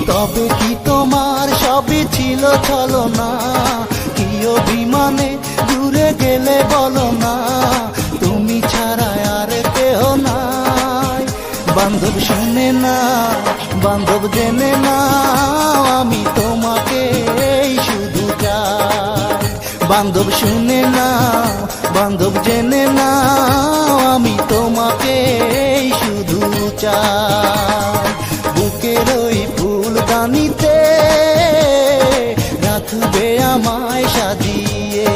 তবে কি তোমার সবই ছিল ছলনা? কি অভিমানে দূরে গেলে বলো না, তুমি ছাড়া আর কেহ নাই। বান্ধব শুনে না, বান্ধব জেনে না, আমি তোমাকে শুধু চাই। বান্ধব শুনে না, বান্ধব জেনে না, আমি তোমাকে শুধু চাই। বুকের ওই ফুলদানিতে রাখবে আমায় সাজিয়ে,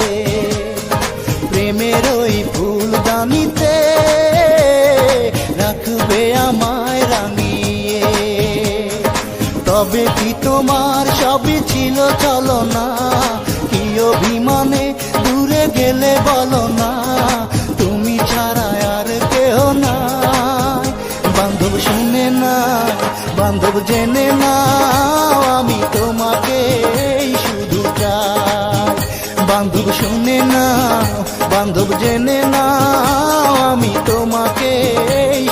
প্রেমের ওই ফুলদানিতে রাখবে আমায় রাঙিয়ে। তবে কি তোমার সবই ছিল ছলনা? কি অভিমানে দূরে গেলে বলো না, তুমি ছাড়া আর কেহ নাই। বান্ধব শুনে না, বান্ধব জেনে না, আমি তোমাকে শুধু চাই। বান্ধব শুনে না, বান্ধব জেনে না, আমি তোমাকে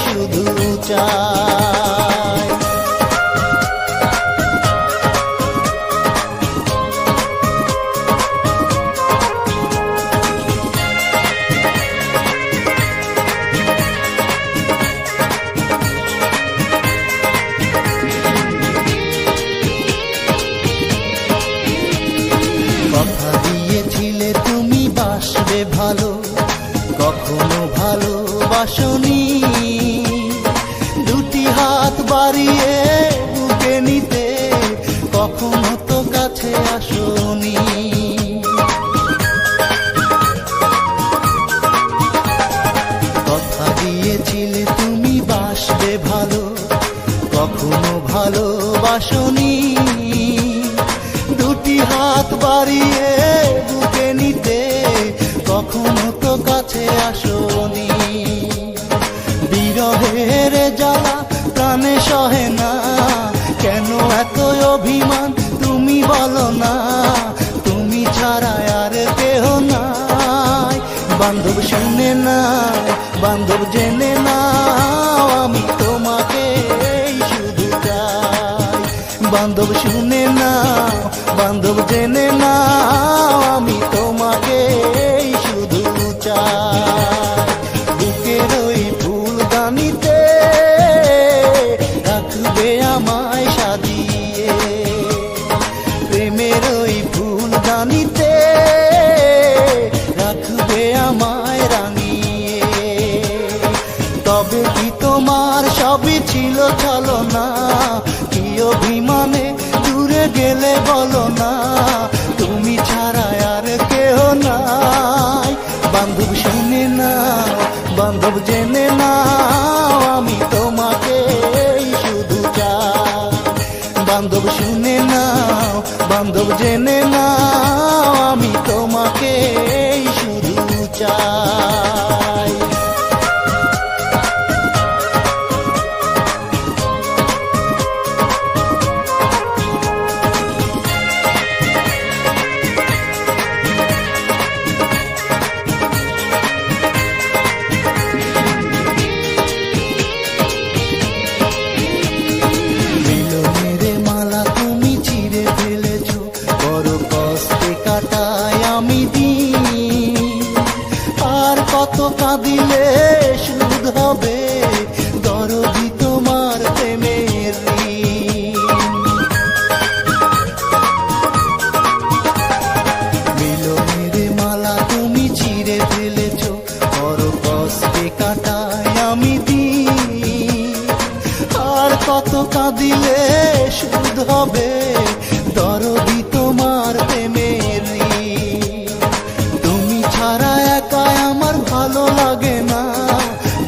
শুধু চাই। কথা দিয়েছিলে তুমি বাসবে ভালো, কখনো ভালোবাসনি। দুটি হাত বাড়িয়ে বুকে নিতে, কখনো তো কাছে আসনি। কথা দিয়েছিলে তুমি বাসবে ভালো, কখনো ভালোবাসনি। দুটি হাত বাড়িয়ে বুকে নিতে, কখনো তো কাছে আসনি। বিরহের জ্বালা প্রাণে সহে না, কেন এত অভিমান তুমি বলো না, তুমি ছাড়া আর কেহ নাই। বান্ধব শুনে না, বান্ধব জেনে না, আমি তোমাকে শুধু চাই। বান্ধব শুনে না, বান্ধব জেনে না, আমি তোমাকে শুধু চাই। বুকের ওই ফুলদানিতে রাখবে আমায় সাজিয়ে, প্রেমের ওই ফুলদানিতে রাখবে আমায় রাঙিয়ে। তবে কি তোমার সবই ছিল ছলনা? কি অভিমানে দূরে গেলে বলো না, তুমি ছাড়া আর কেহ নাই। বান্ধব শুনে না, বান্ধব জেনে না, আমি তোমাকে শুধু চাই। বান্ধব শুনে না, বান্ধব জেনে না, আমি তোমাকে শুধু চাই। কত কাঁদিলে সুদ হবে, দরদি তোমার প্রেমের ঋণ। মিলনের মালা তুমি ছিঁড়ে ফেলেছ, বড় কষ্টে কাটাই আমি দিন। আর কত কাঁদিলে সুদ হবে, দরদি তোমার প্রেমের ঋণ। তুমি ছাড়া একা আমার ভালো লাগে না,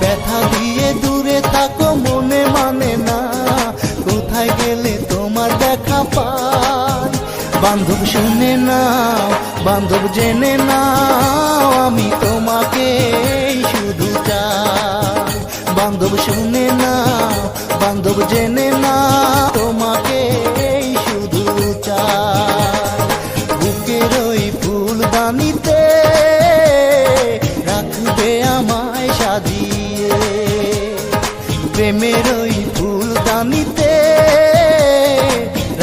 ব্যথা দিয়ে দূরে থাকো মনে মানে না, কোথায় গেলে তোমার দেখা পাই। বান্ধব শুনে না, বান্ধব জেনে না, আমি তোমাকে শুধু চাই। বান্ধব শুনে না, বান্ধব জেনে না, তোমাকে শুধু চাই। বুকের ওই ফুলদানিতে রাখবে আমায় সাজিয়ে, প্রেমের ওই ফুলদানিতে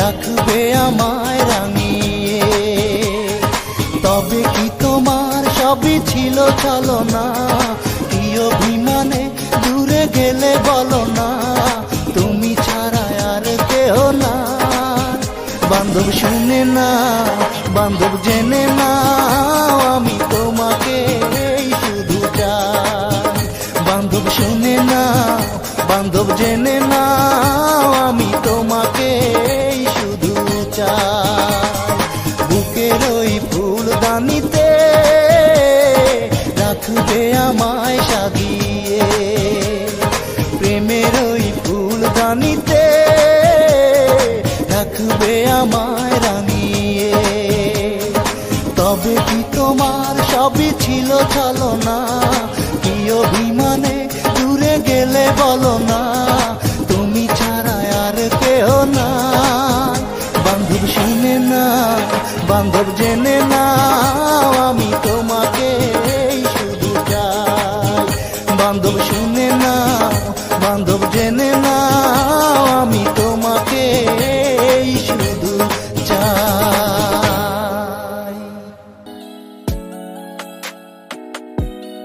রাখবে আমায় রাঙিয়ে। তবে কি তোমার সবই ছিল ছলনা, কি অভিমানে দূরে গেলে বলো না, তুমি ছাড়া আর কেহ না। বান্ধব শুনে না, বান্ধব জেনে না, আমি তোমাকে শুধু চাই। বান্ধব শুনে না, বান্ধব জেনে না, আমি তোমাকে শুধু চাই। বুকের ওই ফুলদানিতে রাখবে আমায় সাজিয়ে, প্রেমের ওই ফুলদানিতে রাখবে আমায় রাঙিয়ে। তবে কি তোমার সবই ছিল ছলনা, কি অভিমানে দূরে গেলে বলো না, তুমি ছাড়া আর কেহ না। বান্ধব শুনে না, বান্ধব জেনে